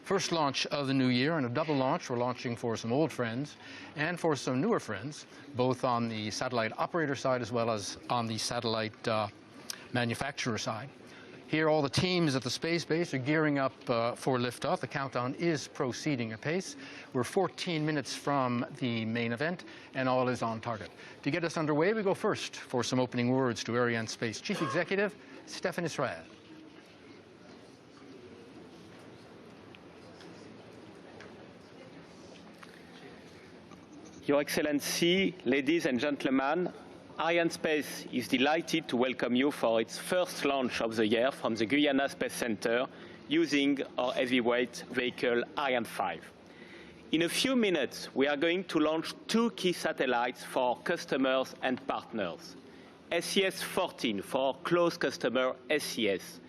First launch of the new year, and a double launch. We're launching for some old friends and for some newer friends, both on the satellite operator side as well as on the satellite manufacturer side. Here, all the teams at the space base are gearing up for liftoff. The countdown is proceeding apace. We're 14 minutes from the main event, and all is on target. To get us underway, we go first for some opening words to Arianespace Chief Executive Stefan Israel. Your Excellency, ladies and gentlemen, Arianespace is delighted to welcome you for its first launch of the year from the Guyana Space Center using our heavyweight vehicle Ariane 5. In a few minutes, we are going to launch two key satellites for our customers and partners. SES-14 for our close customer SES.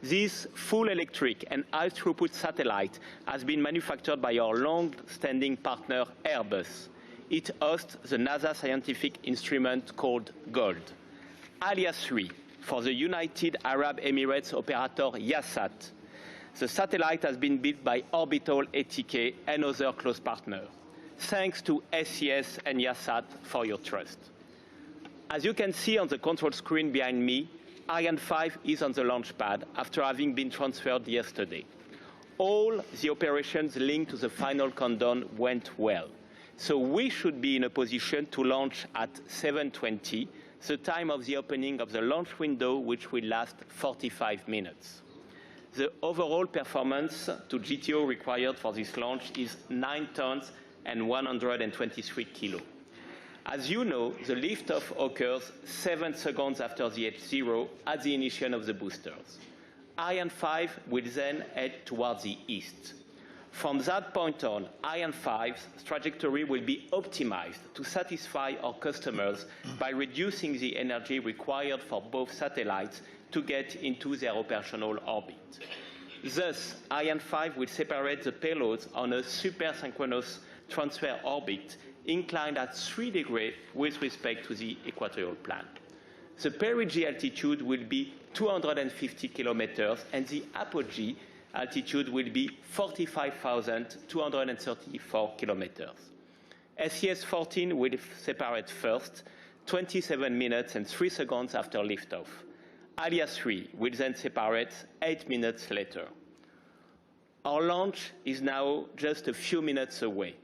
This full electric and high-throughput satellite has been manufactured by our long-standing partner Airbus. It hosts the NASA scientific instrument called GOLD. Alias 3 for the United Arab Emirates operator Yahsat. The satellite has been built by Orbital ATK and other close partners. Thanks to SES and Yahsat for your trust. As you can see on the control screen behind me, Ariane 5 is on the launch pad after having been transferred yesterday. All the operations linked to the final countdown went well. So we should be in a position to launch at 7:20, the time of the opening of the launch window, which will last 45 minutes. The overall performance to GTO required for this launch is 9 tons and 123 kilos. As you know, the liftoff occurs 7 seconds after the H0 at the initiation of the boosters. Ariane 5 will then head towards the east. From that point on, Ariane 5's trajectory will be optimized to satisfy our customers by reducing the energy required for both satellites to get into their operational orbit. Thus, Ariane 5 will separate the payloads on a supersynchronous transfer orbit inclined at 3 degrees with respect to the equatorial plane. The perigee altitude will be 250 kilometers, and the apogee altitude will be 45,234 kilometers. SES-14 will separate first, 27 minutes and 3 seconds after liftoff. Alias 3 will then separate 8 minutes later. Our launch is now just a few minutes away.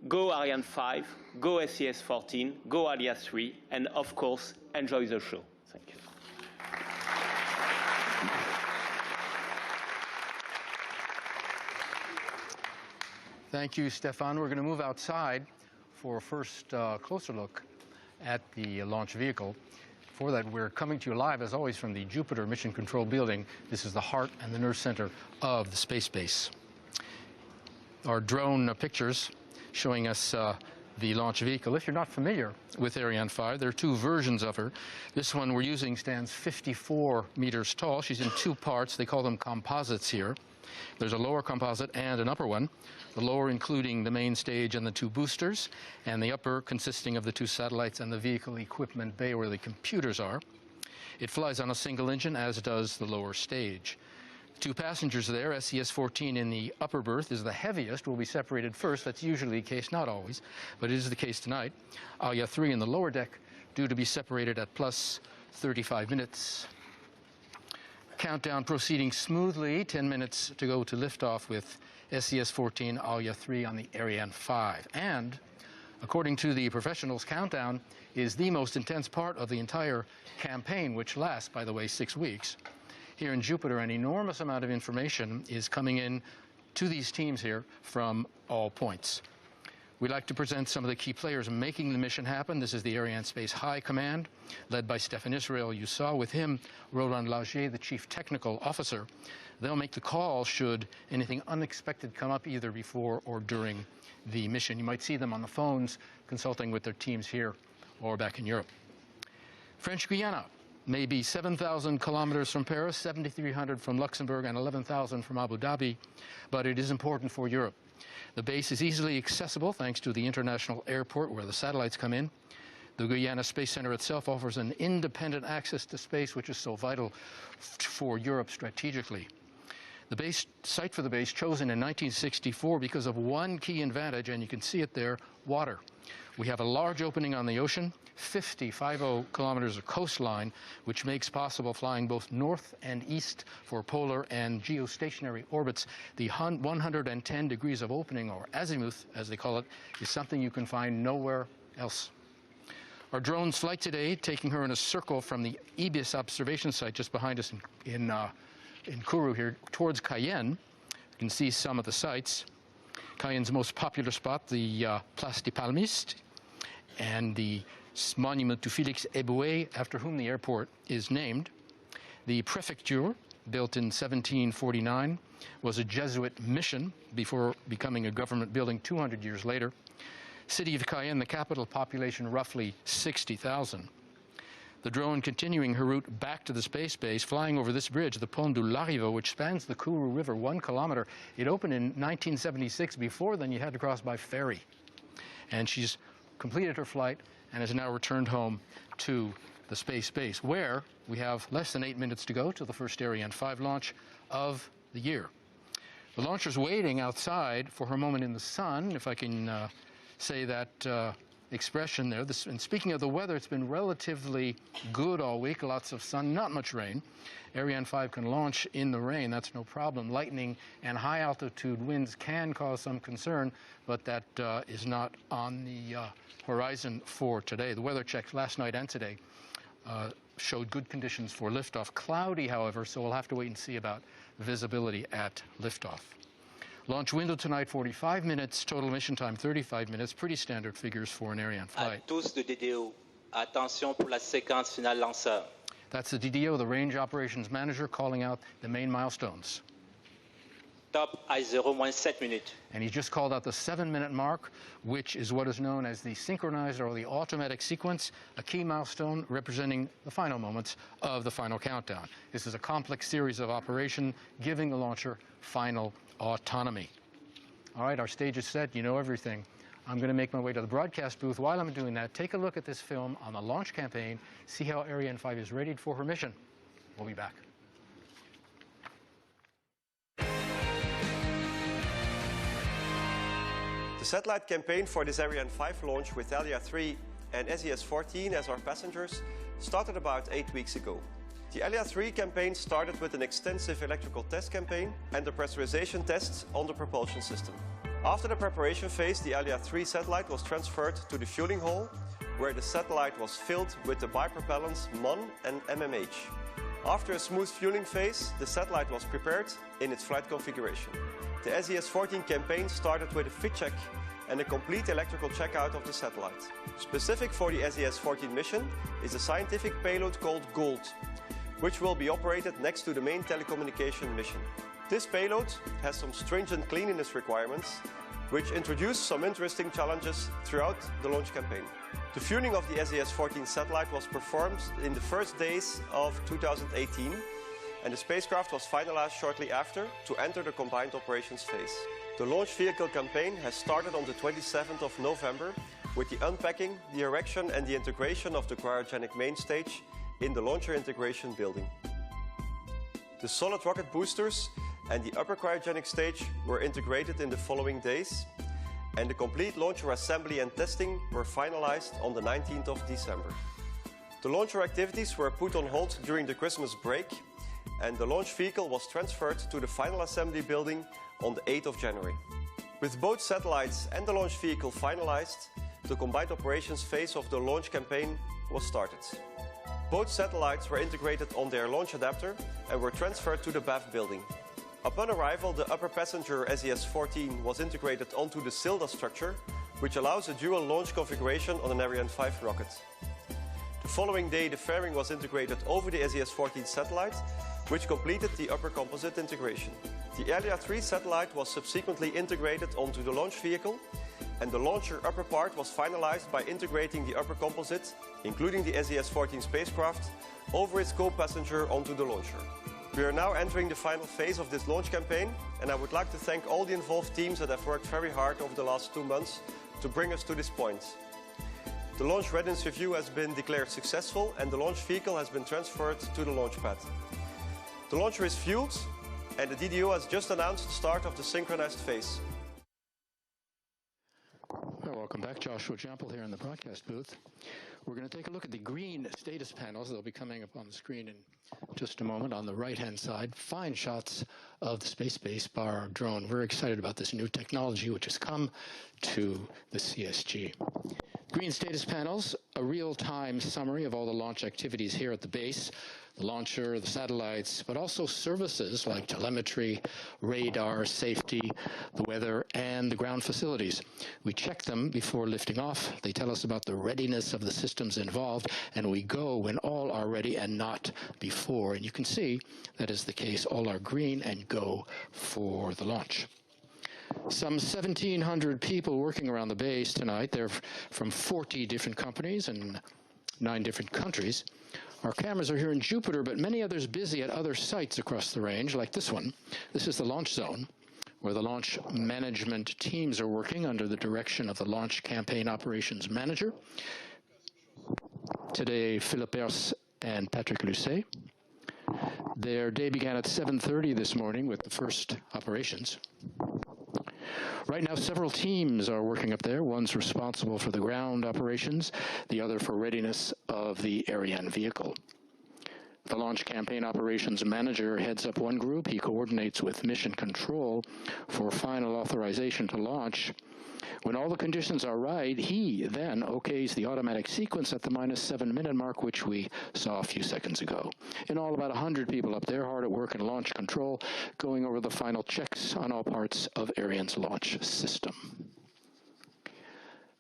Go Ariane 5, go SES-14, go Alias 3, and of course, enjoy the show. Thank you. Thank you, Stefan. We're going to move outside for a first closer look at the launch vehicle. For that, we're coming to you live, as always, from the Jupiter Mission Control Building. This is the heart and the nerve center of the space base. Our drone pictures showing us the launch vehicle. If you're not familiar with Ariane 5, there are 2 versions of her. This one we're using stands 54 meters tall. She's in 2 parts. They call them composites here. There's a lower composite and an upper one, the lower including the main stage and the 2 boosters, and the upper consisting of the 2 satellites and the vehicle equipment bay where the computers are. It flies on a single engine, as does the lower stage. 2 passengers there. SES-14 in the upper berth is the heaviest, will be separated first. That's usually the case, not always, but it is the case tonight. Alia 3 in the lower deck, due to be separated at plus 35 minutes. Countdown proceeding smoothly, 10 minutes to go to liftoff with SES-14, Alia 3 on the Ariane 5. And according to the professionals, countdown is the most intense part of the entire campaign, which lasts, by the way, 6 weeks. Here in Jupiter, an enormous amount of information is coming in to these teams here from all points. We'd like to present some of the key players making the mission happen. This is the Arianespace High Command, led by Stefan Israel. You saw with him Roland Lagier, the Chief Technical Officer. They'll make the call should anything unexpected come up either before or during the mission. You might see them on the phones consulting with their teams here or back in Europe. French Guiana may be 7,000 kilometers from Paris, 7,300 from Luxembourg, and 11,000 from Abu Dhabi, but it is important for Europe. The base is easily accessible thanks to the international airport where the satellites come in. The Guyana Space Center itself offers an independent access to space, which is so vital for Europe strategically. The site for the base chosen in 1964 because of one key advantage, and you can see it there, water. We have a large opening on the ocean, 50 kilometers of coastline, which makes possible flying both north and east for polar and geostationary orbits. The 110 degrees of opening, or azimuth, as they call it, is something you can find nowhere else. Our drone's flight today, taking her in a circle from the Ibis observation site just behind us in Kourou here towards Cayenne. You can see some of the sites. Cayenne's most popular spot, the Place des Palmistes, and the monument to Félix Éboué, after whom the airport is named. The prefecture, built in 1749, was a Jesuit mission before becoming a government building 200 years later. City of Cayenne, the capital, population roughly 60,000. The drone continuing her route back to the space base, flying over this bridge, the Pont du Larrivo, which spans the Kourou River 1 kilometer. It opened in 1976. Before then, you had to cross by ferry. And she's completed her flight and has now returned home to the space base, where we have less than 8 minutes to go to the first Ariane 5 launch of the year. The launcher's waiting outside for her moment in the sun, if I can say that expression there. And speaking of the weather, it's been relatively good all week, lots of sun, not much rain. Ariane 5 can launch in the rain, that's no problem. Lightning and high altitude winds can cause some concern, but that is not on the horizon for today. The weather checks last night and today showed good conditions for liftoff. Cloudy, however, so we'll have to wait and see about visibility at liftoff. Launch window tonight, 45 minutes. Total mission time, 35 minutes. Pretty standard figures for an Ariane flight. À tous de DDO, attention pour la séquence finale lanceur. That's the DDO, the Range Operations Manager, calling out the main milestones. Top à 0-7 minutes. And he just called out the 7-minute mark, which is what is known as the synchronized or the automatic sequence, a key milestone representing the final moments of the final countdown. This is a complex series of operation, giving the launcher final autonomy. All right, our stage is set. You know everything. I'm going to make my way to the broadcast booth. While I'm doing that, take a look at this film on the launch campaign, see how Ariane 5 is readied for her mission. We'll be back. The satellite campaign for this Ariane 5 launch with Alia 3 and SES-14 as our passengers started about 8 weeks ago. The Alia 3 campaign started with an extensive electrical test campaign and the pressurization tests on the propulsion system. After the preparation phase, the Alia 3 satellite was transferred to the fueling hall, where the satellite was filled with the bipropellants MON and MMH. After a smooth fueling phase, the satellite was prepared in its flight configuration. The SES-14 campaign started with a fit check and a complete electrical checkout of the satellite. Specific for the SES-14 mission is a scientific payload called GOLD, which will be operated next to the main telecommunication mission. This payload has some stringent cleanliness requirements, which introduce some interesting challenges throughout the launch campaign. The fueling of the SES-14 satellite was performed in the first days of 2018, and the spacecraft was finalized shortly after to enter the combined operations phase. The launch vehicle campaign has started on the 27th of November with the unpacking, the erection and the integration of the cryogenic main stage in the launcher integration building. The solid rocket boosters and the upper cryogenic stage were integrated in the following days, and the complete launcher assembly and testing were finalized on the 19th of December. The launcher activities were put on hold during the Christmas break, and the launch vehicle was transferred to the final assembly building on the 8th of January. With both satellites and the launch vehicle finalized, the combined operations phase of the launch campaign was started. Both satellites were integrated on their launch adapter and were transferred to the BAF building. Upon arrival, the upper passenger SES-14 was integrated onto the CILDA structure, which allows a dual launch configuration on an Ariane 5 rocket. The following day, the fairing was integrated over the SES-14 satellite, which completed the upper composite integration. The Alia 3 satellite was subsequently integrated onto the launch vehicle, and the launcher upper part was finalized by integrating the upper composite, including the SES-14 spacecraft, over its co-passenger onto the launcher. We are now entering the final phase of this launch campaign, and I would like to thank all the involved teams that have worked very hard over the last 2 months to bring us to this point. The launch readiness review has been declared successful, and the launch vehicle has been transferred to the launch pad. The launcher is fueled, and the DDO has just announced the start of the synchronized phase. Well, welcome back. Joshua Jampel here in the broadcast booth. We're going to take a look at the green status panels. They'll be coming up on the screen in just a moment on the right-hand side. Fine shots of the space base by our drone. We're excited about this new technology which has come to the CSG. Green status panels, a real-time summary of all the launch activities here at the base, the launcher, the satellites, but also services like telemetry, radar, safety, the weather, and the ground facilities. We check them before lifting off. They tell us about the readiness of the systems involved, and we go when all are ready and not before. And you can see that is the case. All are green and go for the launch. Some 1,700 people working around the base tonight. They're from 40 different companies and 9 different countries. Our cameras are here in Jupiter, but many others busy at other sites across the range, like this one. This is the launch zone, where the launch management teams are working under the direction of the Launch Campaign Operations Manager. Today, Philippe Ers and Patrick Lucet. Their day began at 7:30 this morning with the first operations. Right now, several teams are working up there. One's responsible for the ground operations, the other for readiness of the Ariane vehicle. The Launch Campaign Operations Manager heads up one group. He coordinates with Mission Control for final authorization to launch. When all the conditions are right, he then okays the automatic sequence at the -7-minute mark, which we saw a few seconds ago. In all, about 100 people up there hard at work in launch control, going over the final checks on all parts of Ariane's launch system.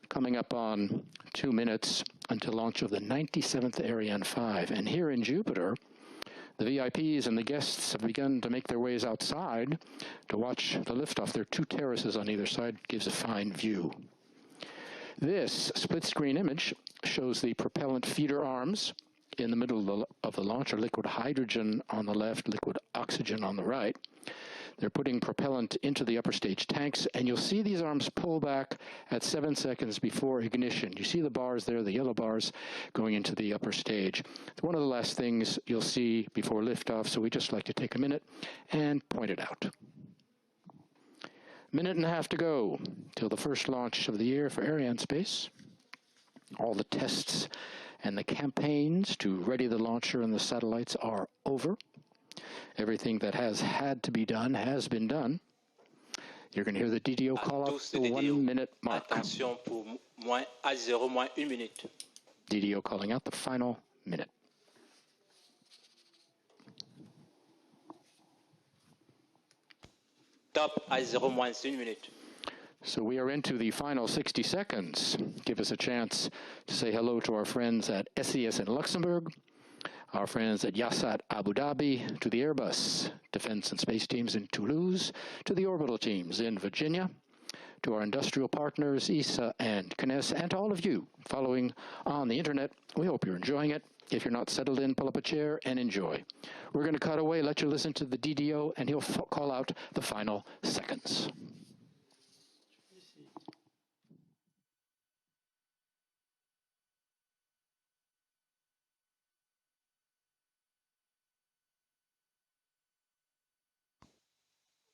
Coming up on 2 minutes until launch of the 97th Ariane 5. And here in Jupiter, the VIPs and the guests have begun to make their ways outside to watch the liftoff. There are 2 terraces on either side, gives a fine view. This split-screen image shows the propellant feeder arms in the middle of the launcher, liquid hydrogen on the left, liquid oxygen on the right. They're putting propellant into the upper stage tanks, and you'll see these arms pull back at 7 seconds before ignition. You see the bars there, the yellow bars, going into the upper stage. It's one of the last things you'll see before liftoff, so we just like to take a minute and point it out. Minute and a half to go till the first launch of the year for Arianespace. All the tests and the campaigns to ready the launcher and the satellites are over. Everything that has had to be done has been done. You're going to hear the DDO call out the 1 minute mark. Attention pour -0, -1 minute. DDO calling out the final minute. Top -0, -1 minute. So we are into the final 60 seconds. Give us a chance to say hello to our friends at SES in Luxembourg, our friends at Yasat Abu Dhabi, to the Airbus Defense and Space teams in Toulouse, to the orbital teams in Virginia, to our industrial partners, ESA and CNES, and to all of you following on the internet. We hope you're enjoying it. If you're not settled in, pull up a chair and enjoy. We're going to cut away, let you listen to the DDO, and he'll call out the final seconds.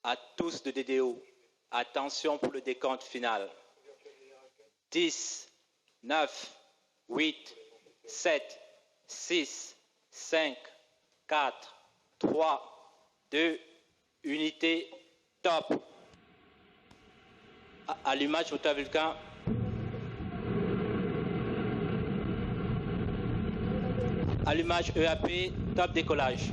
À tous de DDO, attention pour le décompte final. 10, 9, 8, 7, 6, 5, 4, 3, 2, unité, top. Allumage moteur Vulcain. Allumage EAP, top décollage.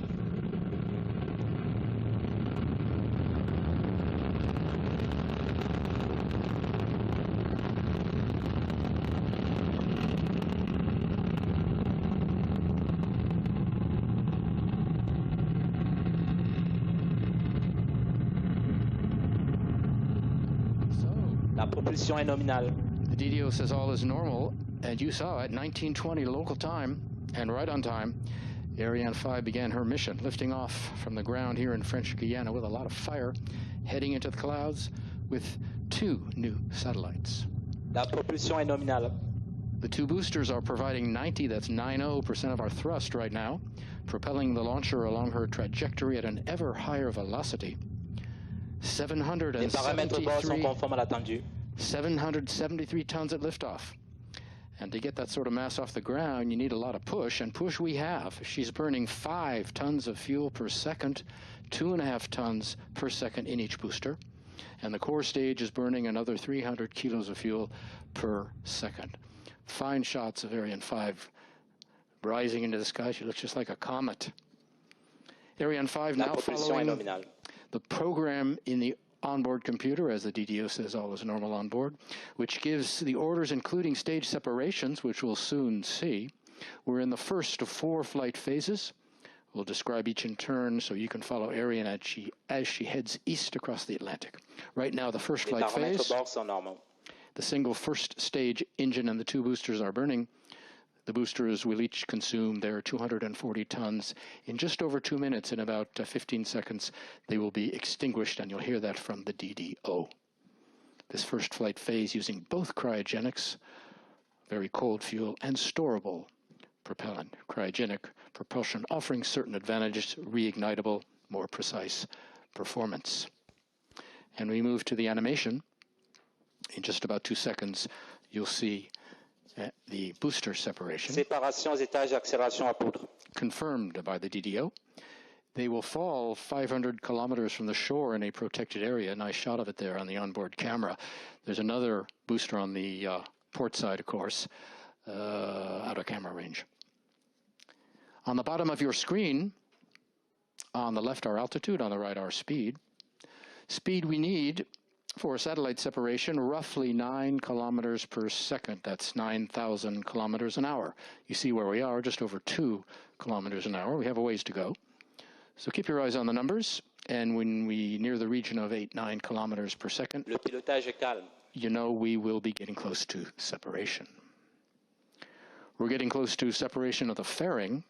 La propulsion est nominale. The DDO says all is normal, and you saw at 19:20 local time, and right on time, Ariane 5 began her mission, lifting off from the ground here in French Guiana with a lot of fire, heading into the clouds with 2 new satellites. La propulsion est nominale. The 2 boosters are providing 90% of our thrust right now. propelling the launcher along her trajectory at an ever higher velocity. Les paramètres de bord sont conformes à l'attendu. 773 tons at liftoff. And to get that sort of mass off the ground, you need a lot of push, and push we have. She's burning 5 tons of fuel per second, 2.5 tons per second in each booster. And the core stage is burning another 300 kilos of fuel per second. Fine shots of Ariane 5 rising into the sky. She looks just like a comet. Ariane 5 now following the program in the onboard computer, as the DDO says, all is normal on board, which gives the orders including stage separations, which we'll soon see. We're in the first of 4 flight phases. We'll describe each in turn so you can follow Ariane as she heads east across the Atlantic. Right now, the first flight phase, the single first stage engine and the 2 boosters are burning. The boosters will each consume their 240 tons. In just over 2 minutes, in about 15 seconds, they will be extinguished, and you'll hear that from the DDO. This first flight phase using both cryogenics, very cold fuel, and storable propellant. Cryogenic propulsion offering certain advantages, reignitable, more precise performance. And we move to the animation. In just about 2 seconds, you'll see the booster separation. Séparation, étage, accélération à poudre. Confirmed by the DDO. They will fall 500 kilometers from the shore in a protected area. Nice shot of it there on the onboard camera. There's another booster on the port side, of course, out of camera range. On the bottom of your screen, on the left our altitude, on the right our speed. Speed we need for satellite separation, roughly 9 kilometers per second. That's 9,000 kilometers an hour. You see where we are, just over 2 kilometers an hour. We have a ways to go. So keep your eyes on the numbers, and when we near the region of 8-9 kilometers per second, Le pilotage est calme. you know we will be getting close to separation. We're getting close to separation of the fairing,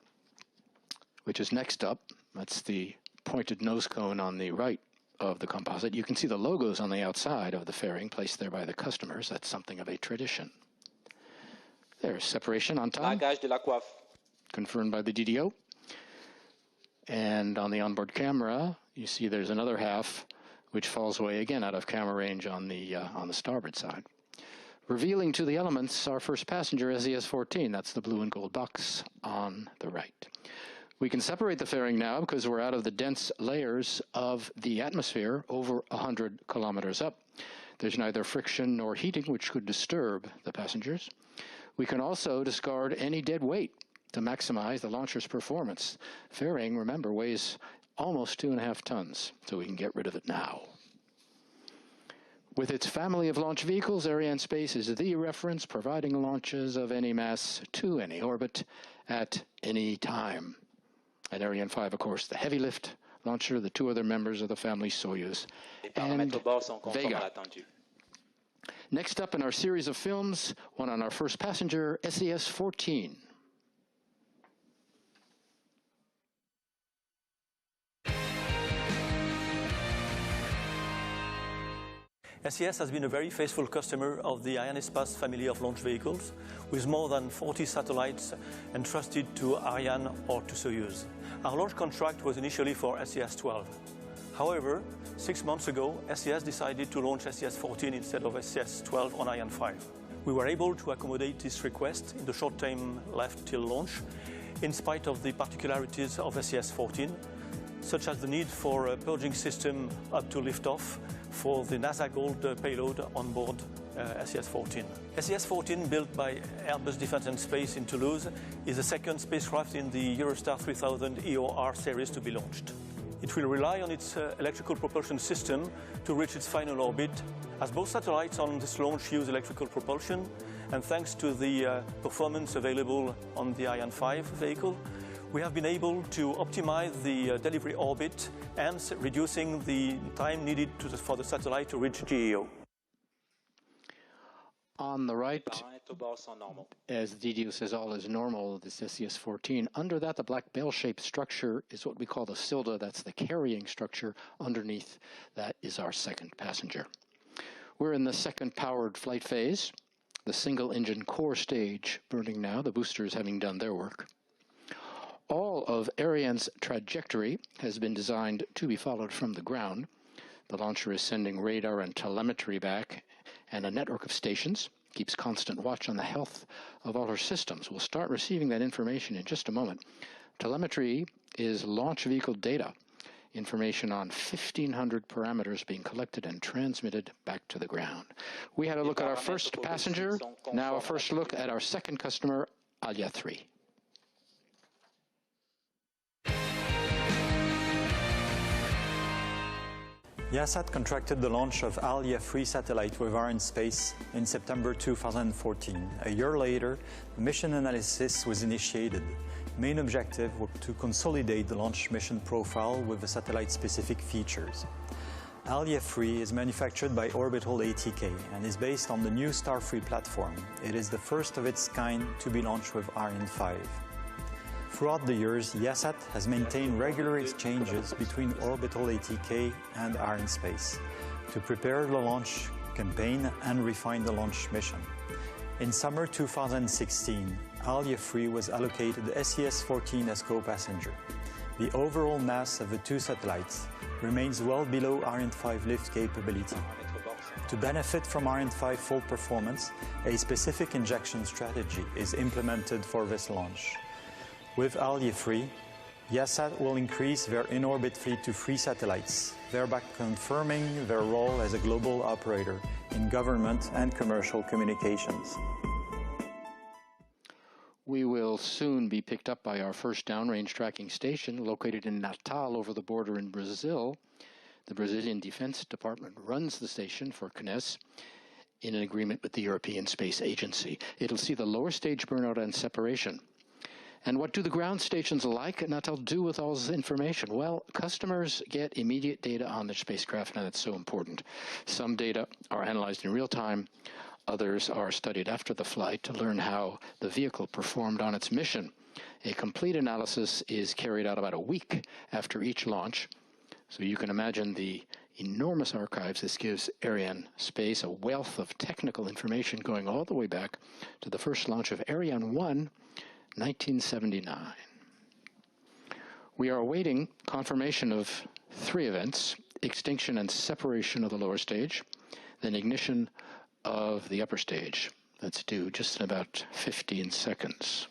which is next up. That's the pointed nose cone on the right of the composite. You can see the logos on the outside of the fairing placed there by the customers. That's something of a tradition. There's separation on time. Lagage de la coiffe. Confirmed by the DDO. And on the onboard camera, you see there's another half which falls away again out of camera range on the starboard side. Revealing to the elements our first passenger, SES-14. That's the blue and gold box on the right. We can separate the fairing now because we're out of the dense layers of the atmosphere over 100 kilometers up. There's neither friction nor heating, which could disturb the passengers. We can also discard any dead weight to maximize the launcher's performance. Fairing, remember, weighs almost 2.5 tons, so we can get rid of it now. With its family of launch vehicles, Arianespace is the reference, providing launches of any mass to any orbit at any time. And Ariane 5, of course, the heavy lift launcher, the 2 other members of the family, Soyuz and Vega. Next up in our series of films, one on our first passenger, SES-14. SES has been a very faithful customer of the Ionosphere family of launch vehicles, with more than 40 satellites entrusted to Ariane or to Soyuz. Our launch contract was initially for SES-12. However, 6 months ago, SES decided to launch SES-14 instead of SES-12 on Ariane 5. We were able to accommodate this request in the short time left till launch, in spite of the particularities of SES-14, such as the need for a purging system up to liftoff for the NASA Gold payload on board SES-14. SES-14, built by Airbus Defence and Space in Toulouse, is the second spacecraft in the Eurostar 3000 EOR series to be launched. It will rely on its electrical propulsion system to reach its final orbit, as both satellites on this launch use electrical propulsion, and thanks to the performance available on the Ariane 5 vehicle, we have been able to optimize the delivery orbit, hence reducing the time needed for the satellite to reach GEO. On the right, as the DDO says, all is normal, this SES-14. Under that, the black bell-shaped structure is what we call the Silda. That's the carrying structure. Underneath that is our second passenger. We're in the second powered flight phase, the single-engine core stage burning now, the boosters having done their work. All of Ariane's trajectory has been designed to be followed from the ground. The launcher is sending radar and telemetry back, and a network of stations keeps constant watch on the health of all her systems. We'll start receiving that information in just a moment. Telemetry is launch vehicle data, information on 1,500 parameters being collected and transmitted back to the ground. We had a look at our first passenger, now a first look at our second customer, Alia 3. EASAT contracted the launch of Alia 3 satellite with Arianespace in September 2014. A year later, the mission analysis was initiated. The main objective was to consolidate the launch mission profile with the satellite-specific features. Alia 3 is manufactured by Orbital ATK and is based on the new Starfree platform. It is the first of its kind to be launched with Ariane 5. Throughout the years, EASAT has maintained regular exchanges between Orbital ATK and Arianespace to prepare the launch campaign and refine the launch mission. In summer 2016, Alia 3 was allocated SES-14 as co-passenger. The overall mass of the two satellites remains well below Ariane 5 lift capability. To benefit from Ariane 5 full performance, a specific injection strategy is implemented for this launch. With Alia 3, EASAT will increase their in-orbit fleet to 3 satellites, thereby confirming their role as a global operator in government and commercial communications. We will soon be picked up by our first downrange tracking station located in Natal over the border in Brazil. The Brazilian Defense Department runs the station for CNES in an agreement with the European Space Agency. It'll see the lower stage burnout and separation. And what do the ground stations like Natal do with all this information? Well, customers get immediate data on their spacecraft, and it's so important. Some data are analyzed in real time. Others are studied after the flight to learn how the vehicle performed on its mission. A complete analysis is carried out about a week after each launch. So you can imagine the enormous archives this gives Arianespace, a wealth of technical information going all the way back to the first launch of Ariane 1, 1979. We are awaiting confirmation of 3 events: extinction and separation of the lower stage, then ignition of the upper stage. That's due just in about 15 seconds.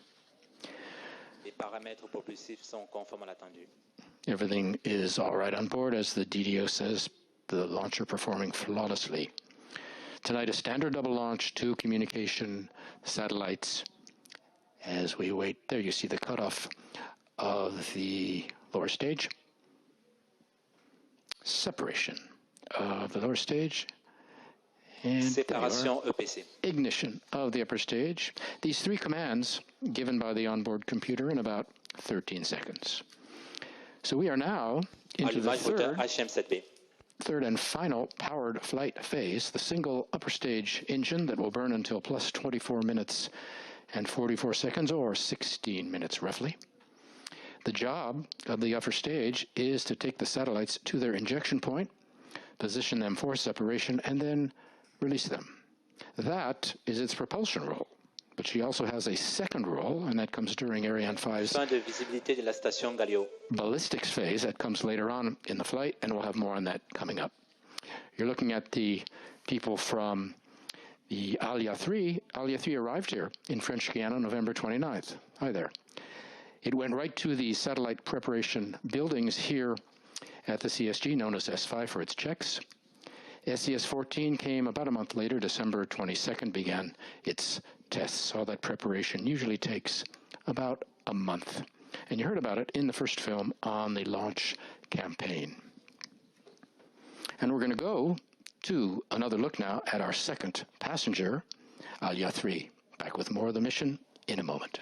Les paramètres propulsifs sont conformes à l'attendu. Everything is all right on board, as the DDO says, the launcher performing flawlessly. Tonight, a standard double launch, 2 communication satellites. As we wait, there you see the cutoff of the lower stage. Separation of the lower stage. And Séparation EPC. Ignition of the upper stage. These 3 commands given by the onboard computer in about 13 seconds. So we are now into the third and final powered flight phase, the single upper stage engine that will burn until plus 24 minutes and 44 seconds, or 16 minutes roughly. The job of the upper stage is to take the satellites to their injection point, position them for separation, and then release them. That is its propulsion role. But she also has a second role, and that comes during Ariane 5's ballistics phase. That comes later on in the flight, and we'll have more on that coming up. You're looking at the people from the Alia 3. Alia 3 arrived here in French Guiana November 29th. Hi there. It went right to the satellite preparation buildings here at the CSG, known as S5 for its checks. SES-14 came about a month later. December 22nd began its tests. All that preparation usually takes about a month. And you heard about it in the first film on the launch campaign. And we're going to go to another look now at our second passenger, Alia 3. Back with more of the mission in a moment.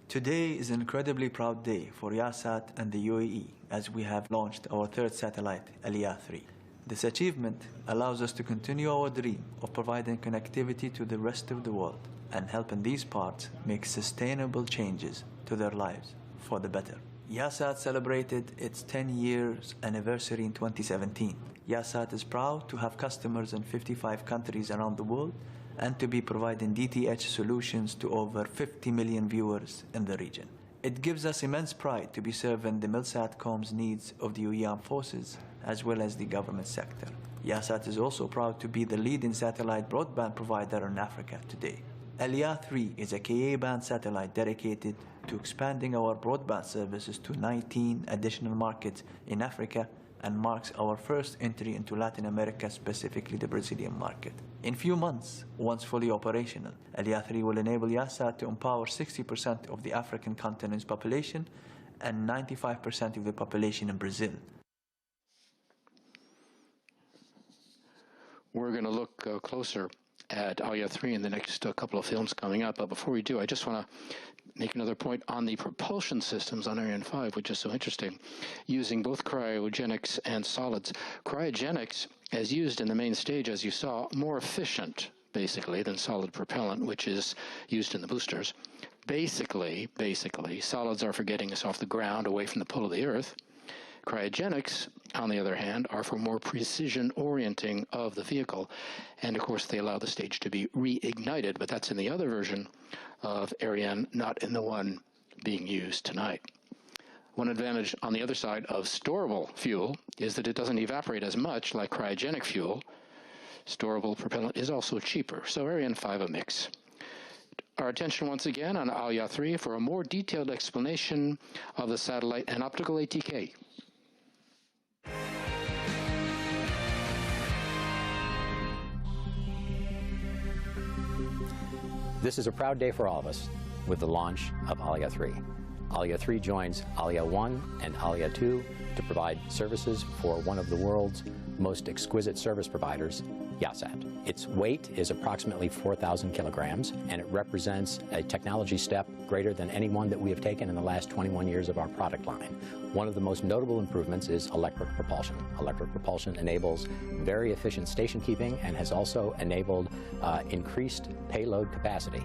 Today is an incredibly proud day for EASAT and the UAE as we have launched our 3rd satellite, Alia 3. This achievement allows us to continue our dream of providing connectivity to the rest of the world and helping these parts make sustainable changes to their lives for the better. EASAT celebrated its 10 years anniversary in 2017, Yahsat is proud to have customers in 55 countries around the world and to be providing DTH solutions to over 50 million viewers in the region. It gives us immense pride to be serving the Milsatcom's needs of the UAE Armed Forces as well as the government sector. Yahsat is also proud to be the leading satellite broadband provider in Africa today. Aliyah 3 is a Ka-band satellite dedicated to expanding our broadband services to 19 additional markets in Africa and marks our first entry into Latin America, specifically the Brazilian market. In few months, once fully operational, Aliyah 3 will enable Yahsat to empower 60% of the African continent's population and 95% of the population in Brazil. We're going to look closer at Aliyah 3 in the next couple of films coming up. But before we do, I just want to make another point on the propulsion systems on Ariane 5, which is so interesting, using both cryogenics and solids. Cryogenics, as used in the main stage, as you saw, more efficient, basically, than solid propellant, which is used in the boosters. Basically, solids are for getting us off the ground, away from the pull of the Earth. Cryogenics, on the other hand, are for more precision orienting of the vehicle. And, of course, they allow the stage to be reignited, but that's in the other version of Ariane, not in the one being used tonight. One advantage on the other side of storable fuel is that it doesn't evaporate as much like cryogenic fuel. Storable propellant is also cheaper, so Ariane 5 a mix. Our attention once again on Aliyah 3 for a more detailed explanation of the satellite and optical ATK. This is a proud day for all of us with the launch of Aliyah 3. Aliyah 3 joins Aliyah 1 and Aliyah 2 to provide services for one of the world's most exquisite service providers, Yahsat. Its weight is approximately 4,000 kilograms, and it represents a technology step greater than any one that we have taken in the last 21 years of our product line. One of the most notable improvements is electric propulsion. Electric propulsion enables very efficient station keeping and has also enabled increased payload capacity.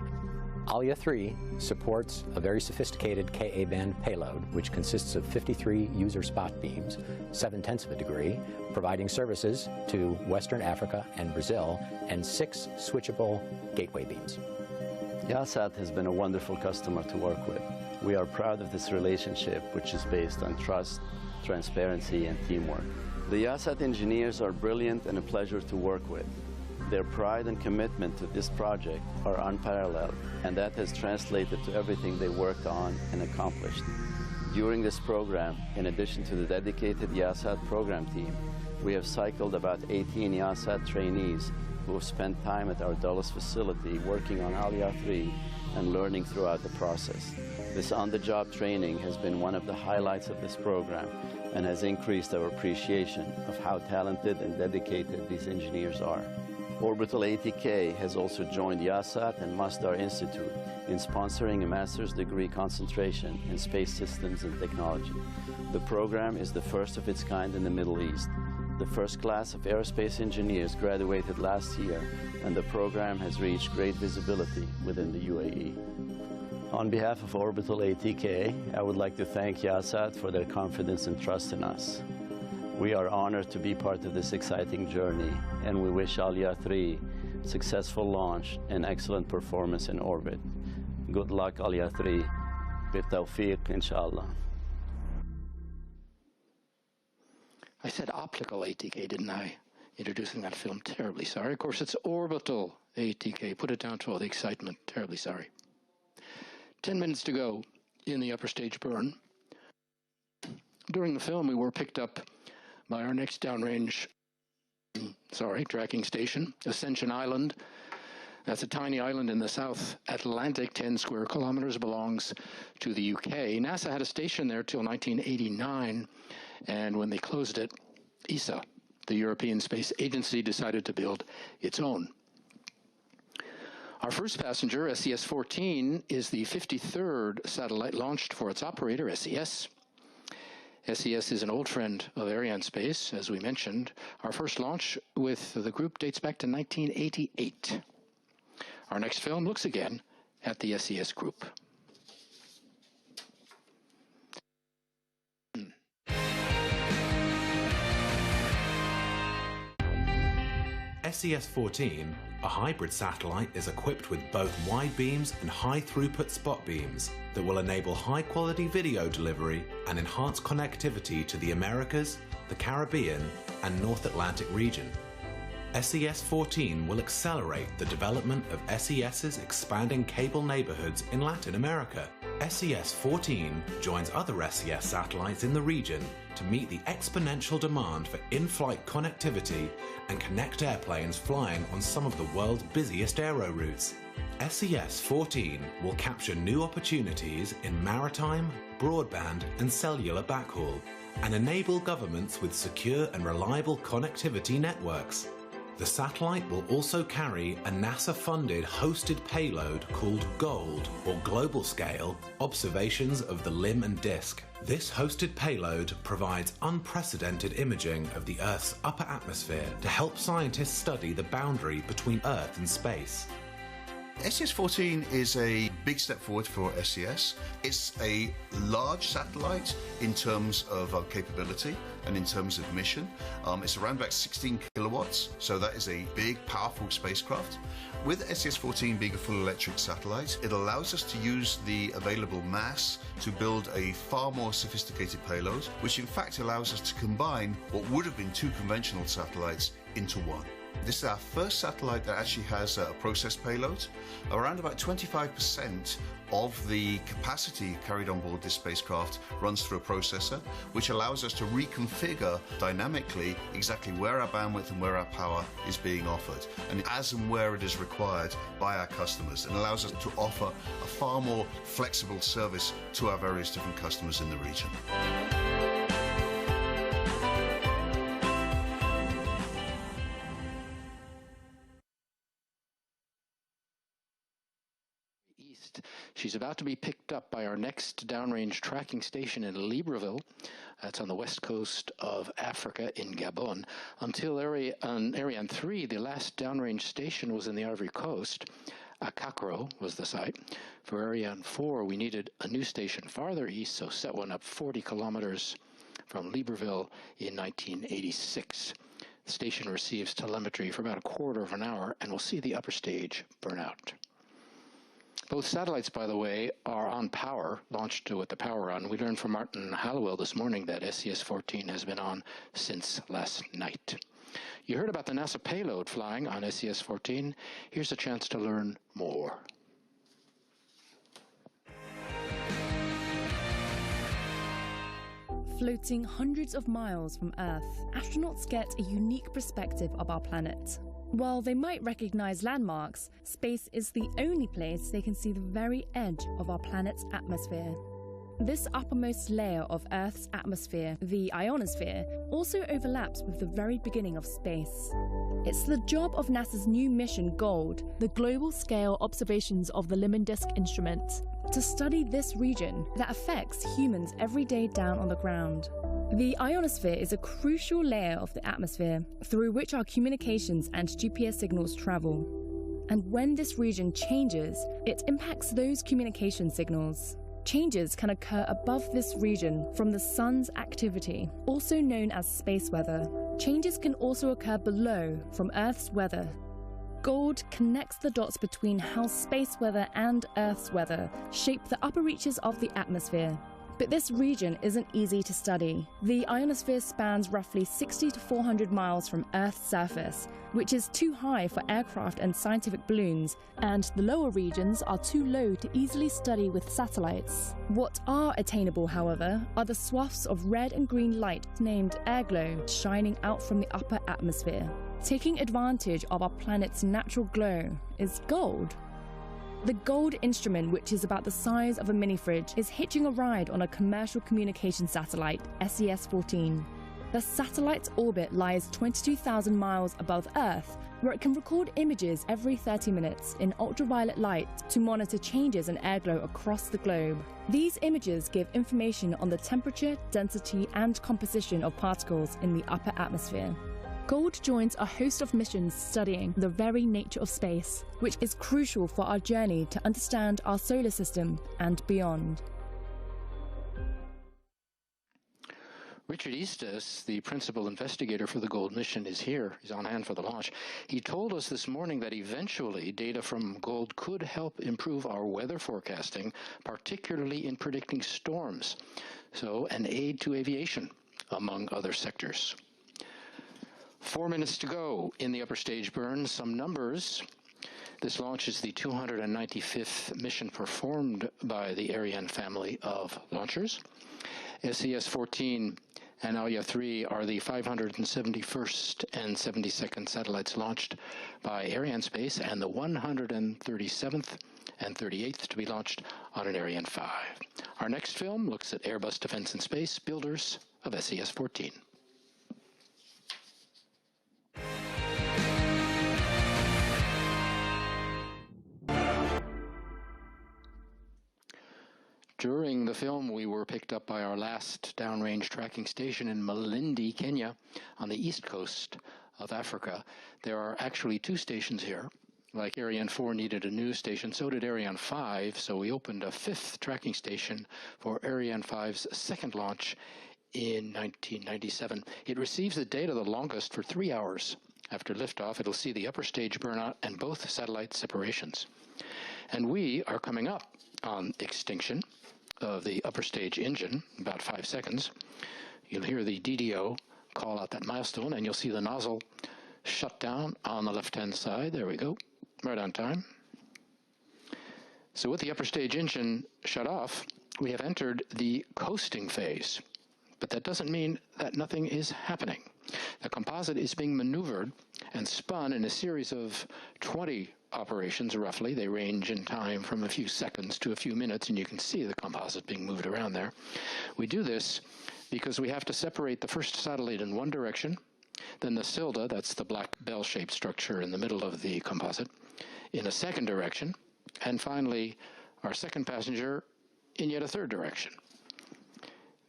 Aliyah 3 supports a very sophisticated Ka-band payload, which consists of 53 user spot beams, 0.7 of a degree, providing services to Western Africa and Brazil, and 6 switchable gateway beams. Yahsat has been a wonderful customer to work with. We are proud of this relationship, which is based on trust, transparency, and teamwork. The Yahsat engineers are brilliant and a pleasure to work with. Their pride and commitment to this project are unparalleled, and that has translated to everything they worked on and accomplished. During this program, in addition to the dedicated Yahsat program team, we have cycled about 18 Yahsat trainees who have spent time at our Dulles facility working on Aliyah 3 and learning throughout the process. This on-the-job training has been one of the highlights of this program and has increased our appreciation of how talented and dedicated these engineers are. Orbital ATK has also joined Yahsat and Masdar Institute in sponsoring a master's degree concentration in space systems and technology. The program is the first of its kind in the Middle East. The first class of aerospace engineers graduated last year, and the program has reached great visibility within the UAE. On behalf of Orbital ATK, I would like to thank Yahsat for their confidence and trust in us. We are honored to be part of this exciting journey, and we wish Aliyah 3 successful launch and excellent performance in orbit. Good luck, Aliyah 3. Bitawfiq, inshallah. I said optical ATK, didn't I? Introducing that film. Terribly sorry. Of course, it's orbital ATK. Put it down to all the excitement. Terribly sorry. 10 minutes to go in the upper stage burn. During the film, we were picked up by our next downrange, tracking station, Ascension Island. That's a tiny island in the South Atlantic, 10 square kilometers, belongs to the UK. NASA had a station there till 1989, and when they closed it, ESA, the European Space Agency, decided to build its own. Our first passenger, SES-14, is the 53rd satellite launched for its operator, SES. SES is an old friend of Arianespace, as we mentioned. Our first launch with the group dates back to 1988. Our next film looks again at the SES group. SES-14, a hybrid satellite, is equipped with both wide beams and high-throughput spot beams that will enable high-quality video delivery and enhance connectivity to the Americas, the Caribbean, and North Atlantic region. SES-14 will accelerate the development of SES's expanding cable neighborhoods in Latin America. SES-14 joins other SES satellites in the region to meet the exponential demand for in-flight connectivity and connect airplanes flying on some of the world's busiest aero routes. SES-14 will capture new opportunities in maritime, broadband, and cellular backhaul, and enable governments with secure and reliable connectivity networks. The satellite will also carry a NASA-funded hosted payload called GOLD, or Global Scale, Observations of the Limb and Disk. This hosted payload provides unprecedented imaging of the Earth's upper atmosphere to help scientists study the boundary between Earth and space. SES-14 is a big step forward for SES. It's a large satellite in terms of capability and in terms of mission. It's around about 16 kilowatts, so that is a big, powerful spacecraft. With SES-14 being a full electric satellite, it allows us to use the available mass to build a far more sophisticated payload, which in fact allows us to combine what would have been two conventional satellites into one. This is our first satellite that actually has a process payload. Around about 25% of the capacity carried on board this spacecraft runs through a processor, which allows us to reconfigure dynamically exactly where our bandwidth and where our power is being offered, and as and where it is required by our customers, and allows us to offer a far more flexible service to our various different customers in the region. She's about to be picked up by our next downrange tracking station in Libreville. That's on the west coast of Africa in Gabon. Until Ariane 3, the last downrange station was in the Ivory Coast. Akakro was the site. For Ariane 4, we needed a new station farther east, so set one up 40 kilometers from Libreville in 1986. The station receives telemetry for about a quarter of an hour and will see the upper stage burn out. Both satellites, by the way, are on power, launched with the power on. We learned from Martin Hallowell this morning that SES-14 has been on since last night. You heard about the NASA payload flying on SES-14. Here's a chance to learn more. Floating hundreds of miles from Earth, astronauts get a unique perspective of our planet. While they might recognize landmarks, space is the only place they can see the very edge of our planet's atmosphere. This uppermost layer of Earth's atmosphere, the ionosphere, also overlaps with the very beginning of space. It's the job of NASA's new mission GOLD, the Global Scale Observations of the Limb and Disk instrument, to study this region that affects humans every day down on the ground. The ionosphere is a crucial layer of the atmosphere through which our communications and GPS signals travel. And when this region changes, it impacts those communication signals. Changes can occur above this region from the sun's activity, also known as space weather. Changes can also occur below from Earth's weather. GOLD connects the dots between how space weather and Earth's weather shape the upper reaches of the atmosphere. But this region isn't easy to study. The ionosphere spans roughly 60 to 400 miles from Earth's surface, which is too high for aircraft and scientific balloons, and the lower regions are too low to easily study with satellites. What are attainable, however, are the swaths of red and green light named airglow shining out from the upper atmosphere. Taking advantage of our planet's natural glow is GOLD. The GOLD instrument, which is about the size of a mini-fridge, is hitching a ride on a commercial communication satellite, SES-14. The satellite's orbit lies 22,000 miles above Earth, where it can record images every 30 minutes in ultraviolet light to monitor changes in airglow across the globe. These images give information on the temperature, density, and composition of particles in the upper atmosphere. GOLD joins a host of missions studying the very nature of space, which is crucial for our journey to understand our solar system and beyond. Richard Eastus, the principal investigator for the Gold mission, is here. He's on hand for the launch. He told us this morning that eventually data from Gold could help improve our weather forecasting, particularly in predicting storms. So an aid to aviation, among other sectors. 4 minutes to go in the upper stage burn. Some numbers. This launch is the 295th mission performed by the Ariane family of launchers. SES-14 and Alya-3 are the 571st and 72nd satellites launched by Arianespace, and the 137th and 38th to be launched on an Ariane 5. Our next film looks at Airbus Defence and Space, builders of SES-14. During the film, we were picked up by our last downrange tracking station in Malindi, Kenya, on the east coast of Africa. There are actually 2 stations here. Like Ariane 4 needed a new station, so did Ariane 5, so we opened a 5th tracking station for Ariane 5's second launch in 1997. It receives the data the longest for 3 hours. After liftoff, it'll see the upper stage burnout and both satellite separations. And we are coming up on extinction of the upper stage engine, about 5 seconds. You'll hear the DDO call out that milestone, and you'll see the nozzle shut down on the left-hand side. There we go, right on time. So with the upper stage engine shut off, we have entered the coasting phase. But that doesn't mean that nothing is happening. The composite is being maneuvered and spun in a series of 20 operations, roughly. They range in time from a few seconds to a few minutes, and you can see the composite being moved around there. We do this because we have to separate the first satellite in one direction, then the Silda, that's the black bell-shaped structure in the middle of the composite, in a second direction, and finally our second passenger in yet a third direction.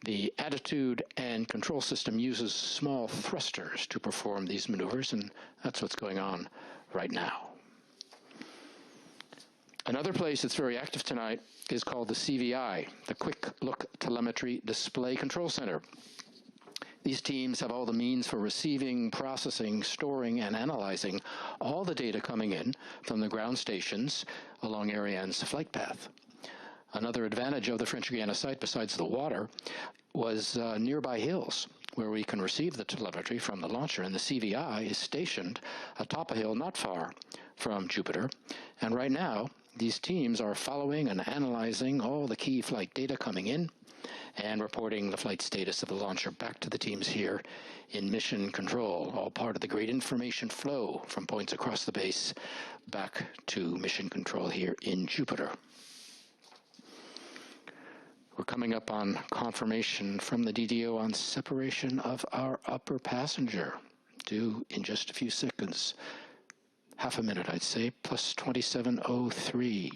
The attitude and control system uses small thrusters to perform these maneuvers, and that's what's going on right now. Another place that's very active tonight is called the CVI, the Quick Look Telemetry Display Control Center. These teams have all the means for receiving, processing, storing, and analyzing all the data coming in from the ground stations along Ariane's flight path. Another advantage of the French Guiana site, besides the water, was nearby hills, where we can receive the telemetry from the launcher, and the CVI is stationed atop a hill not far from Jupiter. And right now, these teams are following and analyzing all the key flight data coming in and reporting the flight status of the launcher back to the teams here in mission control, all part of the great information flow from points across the base back to mission control here in Jupiter. We're coming up on confirmation from the DDO on separation of our upper passenger, due in just a few seconds. Half a minute, I'd say, plus 27:03.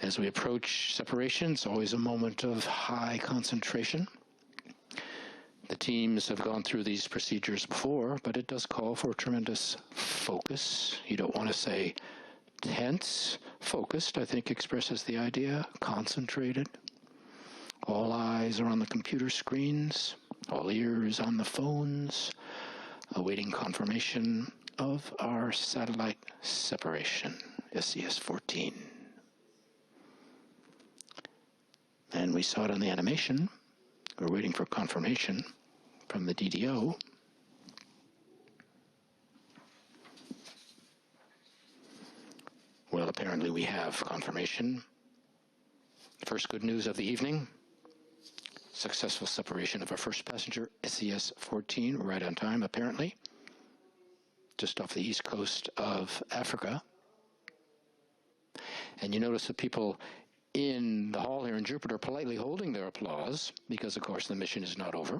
As we approach separation, it's always a moment of high concentration. The teams have gone through these procedures before, but it does call for tremendous focus. You don't want to say tense. Focused, I think, expresses the idea. Concentrated. All eyes are on the computer screens. All ears on the phones, awaiting confirmation of our satellite separation, SES-14. And we saw it on the animation. We're waiting for confirmation from the DDO. Well, apparently we have confirmation. First good news of the evening. Successful separation of our first passenger, SES-14, right on time, apparently. Just off the east coast of Africa. And you notice the people in the hall here in Jupiter politely holding their applause because, of course, the mission is not over.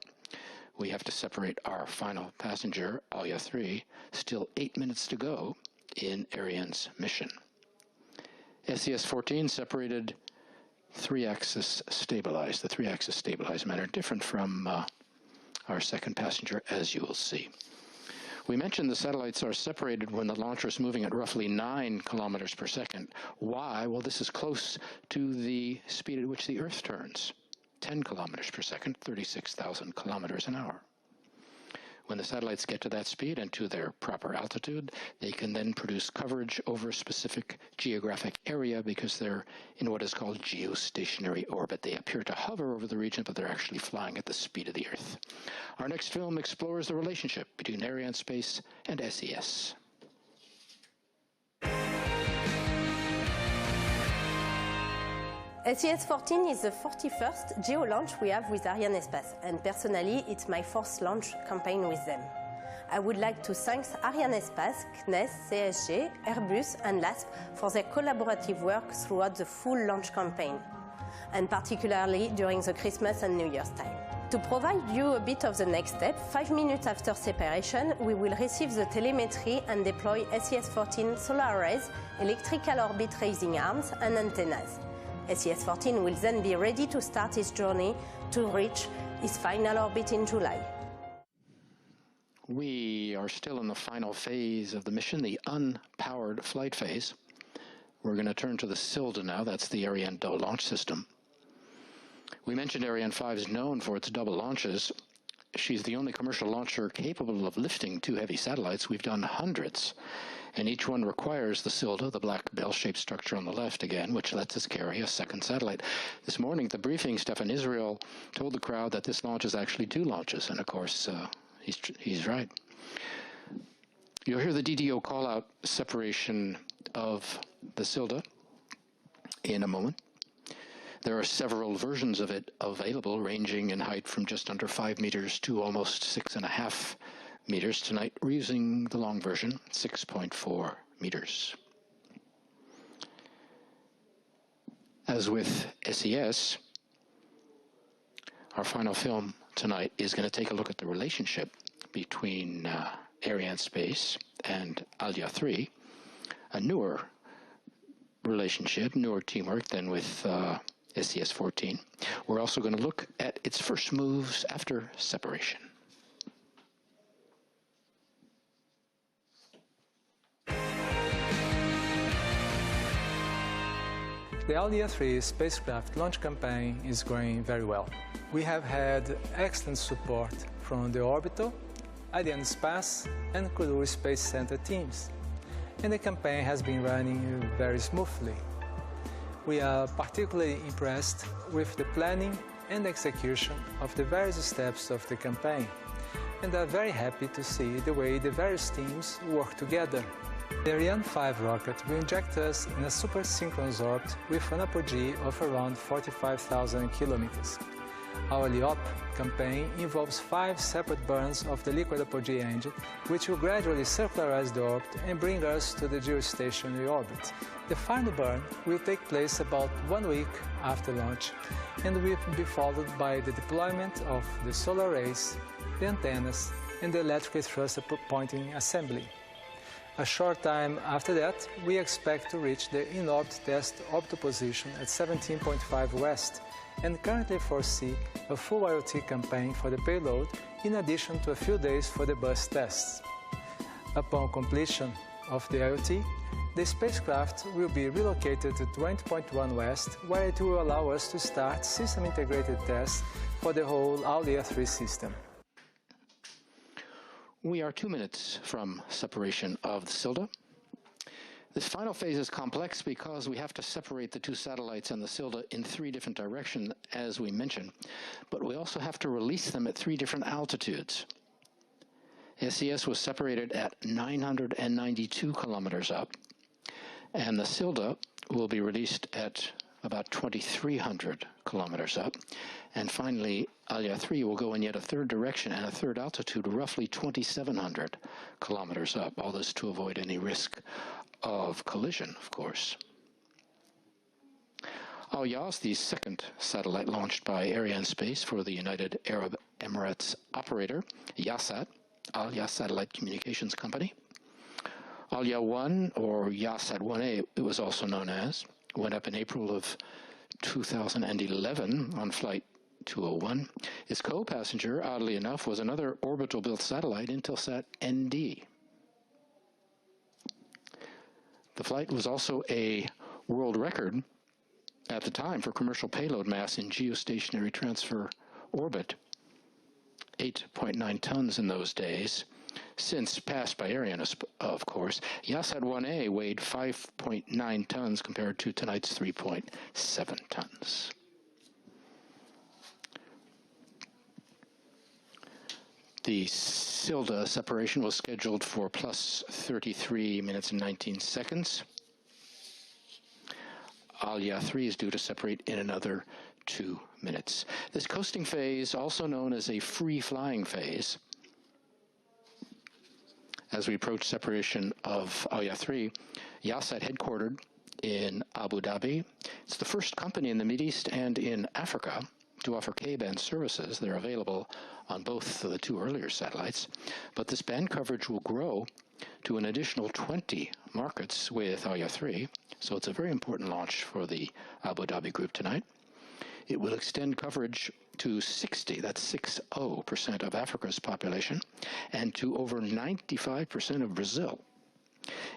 We have to separate our final passenger, Alya-3, still 8 minutes to go in Ariane's mission. SES-14 separated, 3-axis stabilized. The 3-axis stabilized manner, different from our second passenger, as you will see. We mentioned the satellites are separated when the launcher is moving at roughly 9 kilometers per second. Why? Well, this is close to the speed at which the Earth turns, 10 kilometers per second, 36,000 kilometers an hour. When the satellites get to that speed and to their proper altitude, they can then produce coverage over a specific geographic area because they're in what is called geostationary orbit. They appear to hover over the region, but they're actually flying at the speed of the Earth. Our next film explores the relationship between Arianespace and SES. SES-14 is the 41st geo-launch we have with Arianespace, and personally, it's my fourth launch campaign with them. I would like to thank Arianespace, CNES, CSG, Airbus and LASP for their collaborative work throughout the full launch campaign, and particularly during the Christmas and New Year's time. To provide you a bit of the next step, 5 minutes after separation, we will receive the telemetry and deploy SES-14 solar arrays, electrical orbit raising arms and antennas. SES-14 will then be ready to start its journey to reach its final orbit in July. We are still in the final phase of the mission, the unpowered flight phase. We're going to turn to the Silda now. That's the Ariane 2 launch system. We mentioned Ariane 5 is known for its double launches. She's the only commercial launcher capable of lifting 2 heavy satellites. We've done hundreds, and each one requires the Silda, the black bell-shaped structure on the left again, which lets us carry a second satellite. This morning at the briefing, Stefan Israel told the crowd that this launch is actually 2 launches, and of course, he's right. You'll hear the DDO call out separation of the Silda in a moment. There are several versions of it available, ranging in height from just under 5 meters to almost 6.5 meters. Tonight, we're using the long version, 6.4 meters. As with SES, our final film tonight is going to take a look at the relationship between Arianespace and Alia 3, a newer relationship, newer teamwork than with SES-14. We're also going to look at its first moves after separation. The Alia 3 spacecraft launch campaign is going very well. We have had excellent support from the Orbital, Ionosphere and Kourou Space Center teams, and the campaign has been running very smoothly. We are particularly impressed with the planning and execution of the various steps of the campaign, and are very happy to see the way the various teams work together. The Ariane 5 rocket will inject us in a super-synchronous orbit with an apogee of around 45,000 kilometers. Our LEOP campaign involves 5 separate burns of the liquid apogee engine, which will gradually circularize the orbit and bring us to the geostationary orbit. The final burn will take place about 1 week after launch and will be followed by the deployment of the solar arrays, the antennas, and the electric thruster pointing assembly. A short time after that, we expect to reach the in-orbit test orbital position at 17.5 west, and currently foresee a full IoT campaign for the payload, in addition to a few days for the bus tests. Upon completion of the IoT, the spacecraft will be relocated to 20.1 west, where it will allow us to start system-integrated tests for the whole Alia 3 system. We are 2 minutes from separation of the Silda. This final phase is complex because we have to separate the 2 satellites and the Silda in 3 different directions, as we mentioned, but we also have to release them at 3 different altitudes. SES was separated at 992 kilometers up, and the Silda will be released at about 2,300 kilometers up. And finally, Alia 3 will go in yet a 3rd direction and a 3rd altitude, roughly 2,700 kilometers up, all this to avoid any risk of collision, of course. Al-Yas, the 2nd satellite launched by Arianespace for the United Arab Emirates operator, Yasat, Al-Yas Satellite Communications Company. Alia 1, or Yasat 1A, it was also known as, went up in April of 2011 on flight 201. Its co-passenger, oddly enough, was another orbital-built satellite, Intelsat ND. The flight was also a world record at the time for commercial payload mass in geostationary transfer orbit, 8.9 tons in those days. Since passed by Ariane, of course, Yasat 1A weighed 5.9 tons compared to tonight's 3.7 tons. The Silda separation was scheduled for plus 33 minutes and 19 seconds. Alya 3 is due to separate in another 2 minutes. This coasting phase, also known as a free-flying phase, as we approach separation of Alya 3, Yasat headquartered in Abu Dhabi. It's the first company in the Mideast and in Africa to offer K-band services. They're available on both of the two earlier satellites, but this band coverage will grow to an additional 20 markets with Alya 3, so it's a very important launch for the Abu Dhabi group tonight. It will extend coverage to 60% of Africa's population, and to over 95% of Brazil.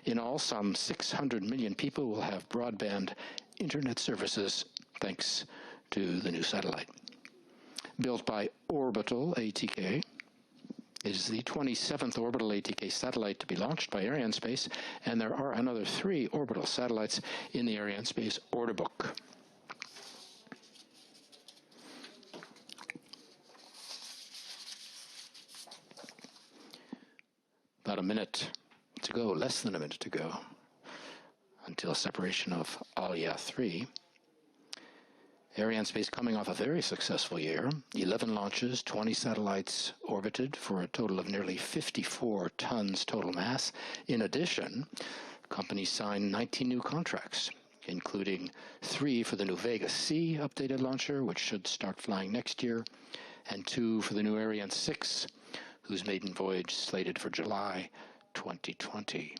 In all, some 600 million people will have broadband internet services thanks to the new satellite. Built by Orbital ATK, it is the 27th Orbital ATK satellite to be launched by Arianespace, and there are another 3 orbital satellites in the Arianespace order book. About a minute to go, less than a minute to go, until separation of Alya 3. Arianespace coming off a very successful year, 11 launches, 20 satellites orbited for a total of nearly 54 tons total mass. In addition, the company signed 19 new contracts, including 3 for the new Vega C updated launcher, which should start flying next year, and 2 for the new Ariane 6, whose maiden voyage slated for July 2020.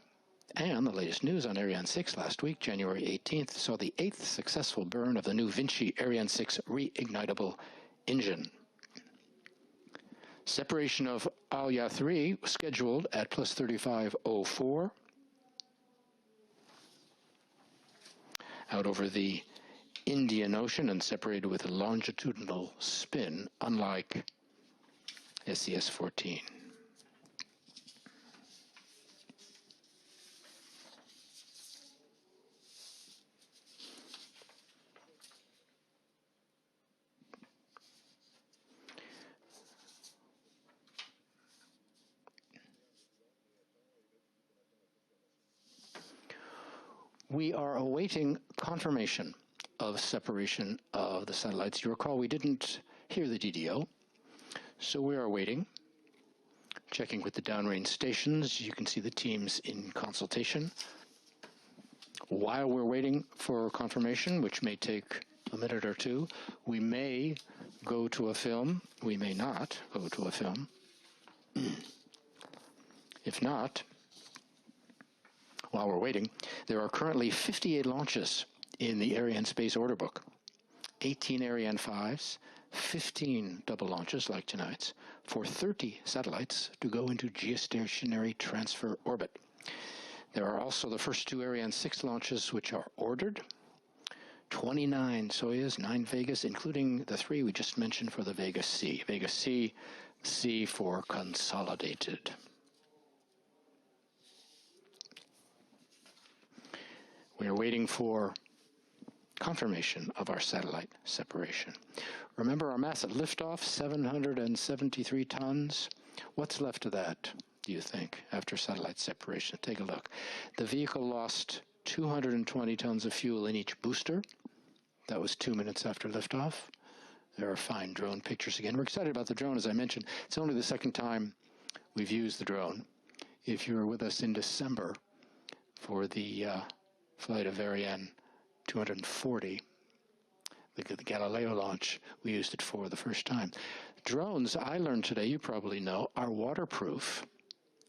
And the latest news on Ariane 6 last week, January 18th, saw the 8th successful burn of the new Vinci Ariane 6 reignitable engine. Separation of Alya 3 was scheduled at plus 35:04 out over the Indian Ocean and separated with a longitudinal spin, unlike SES-14. We are awaiting confirmation of separation of the satellites. You recall we didn't hear the DDO, so we are waiting, checking with the downrange stations. You can see the teams in consultation. While we're waiting for confirmation, which may take a minute or two, we may go to a film. We may not go to a film. If not, while we're waiting, there are currently 58 launches in the Arianespace order book. 18 Ariane 5s, 15 double launches like tonight's, for 30 satellites to go into geostationary transfer orbit. There are also the first 2 Ariane 6 launches which are ordered, 29 Soyuz, 9 Vegas, including the 3 we just mentioned for the Vega C. Vega C, C for consolidated. We are waiting for confirmation of our satellite separation. Remember our mass at liftoff, 773 tons. What's left of that, do you think, after satellite separation? Take a look. The vehicle lost 220 tons of fuel in each booster. That was 2 minutes after liftoff. There are fine drone pictures again. We're excited about the drone, as I mentioned. It's only the second time we've used the drone. If you were with us in December for the flight of Ariane 240, the Galileo launch, we used it for the first time. Drones, I learned today, you probably know, are waterproof,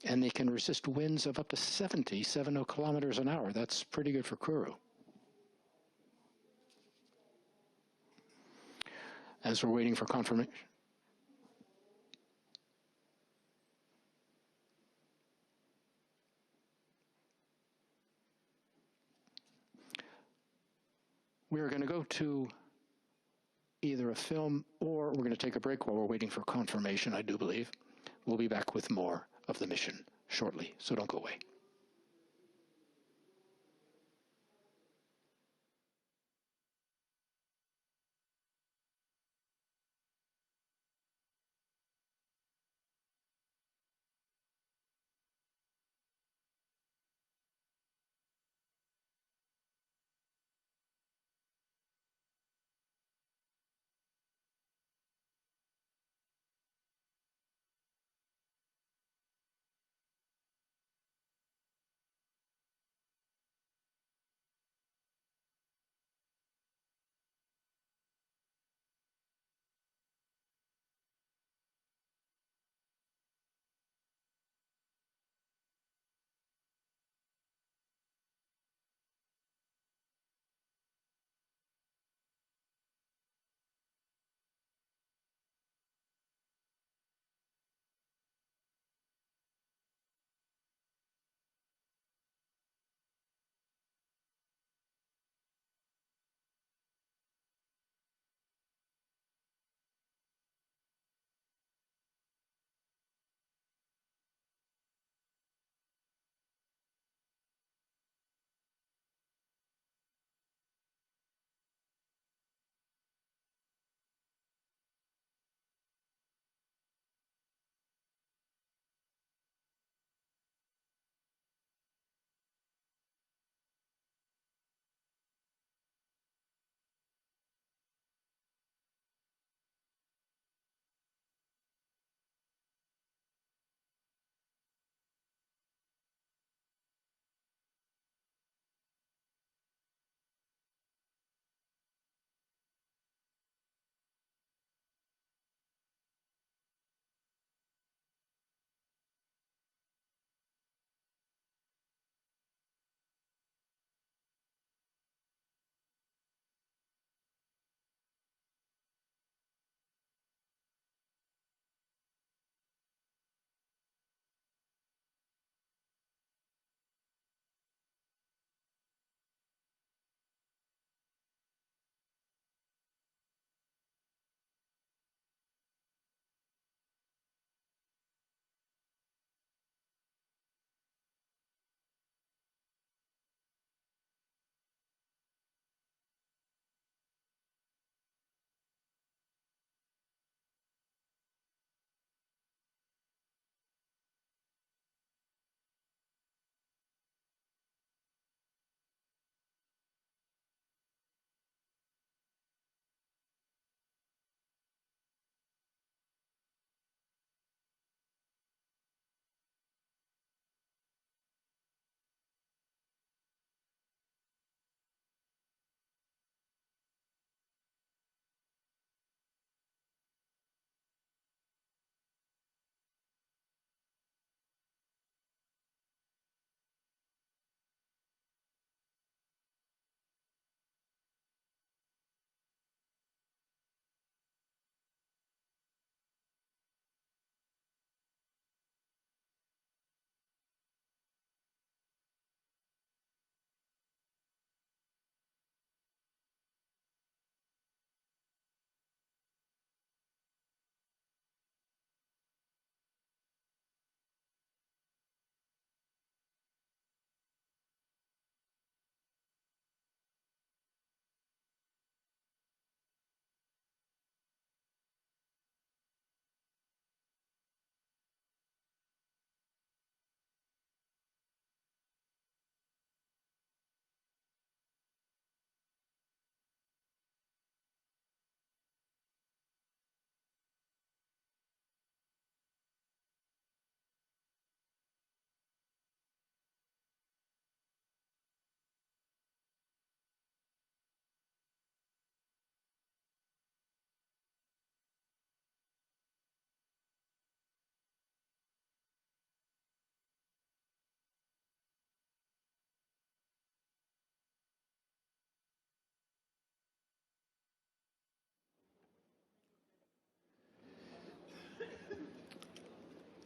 and they can resist winds of up to 70 kilometers an hour. That's pretty good for Kourou. As we're waiting for confirmation. We're we're going to go to either a film or we're going to take a break while we're waiting for confirmation, I do believe. We'll be back with more of the mission shortly, so don't go away.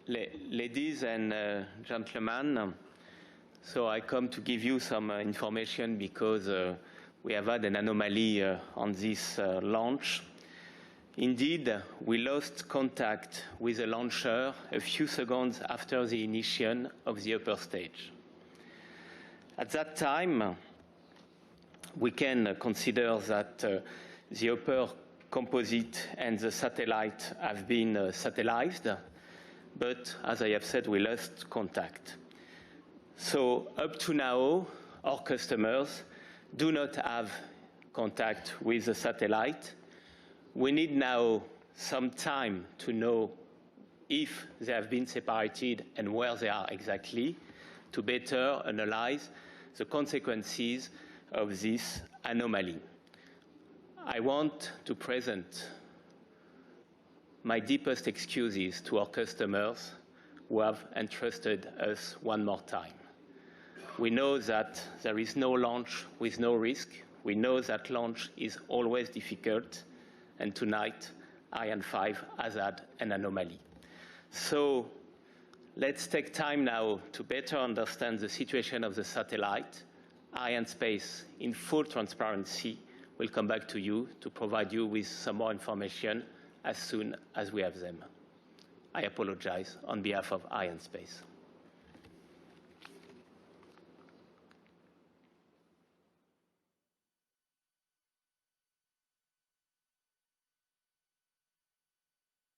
Ladies and gentlemen, so I come to give you some information because we have had an anomaly on this launch. Indeed, we lost contact with the launcher a few seconds after the ignition of the upper stage. At that time, we can consider that the upper composite and the satellite have been satellised, but as I have said, we lost contact. So up to now, our customers do not have contact with the satellite. We need now some time to know if they have been separated and where they are exactly, to better analyze the consequences of this anomaly. I want to present my deepest excuses to our customers who have entrusted us one more time. We know that there is no launch with no risk. We know that launch is always difficult, and tonight Ariane 5 has had an anomaly. So let's take time now to better understand the situation of the satellite. Arianespace, in full transparency, will come back to you to provide you with some more information as soon as we have them. I apologize on behalf of Arianespace.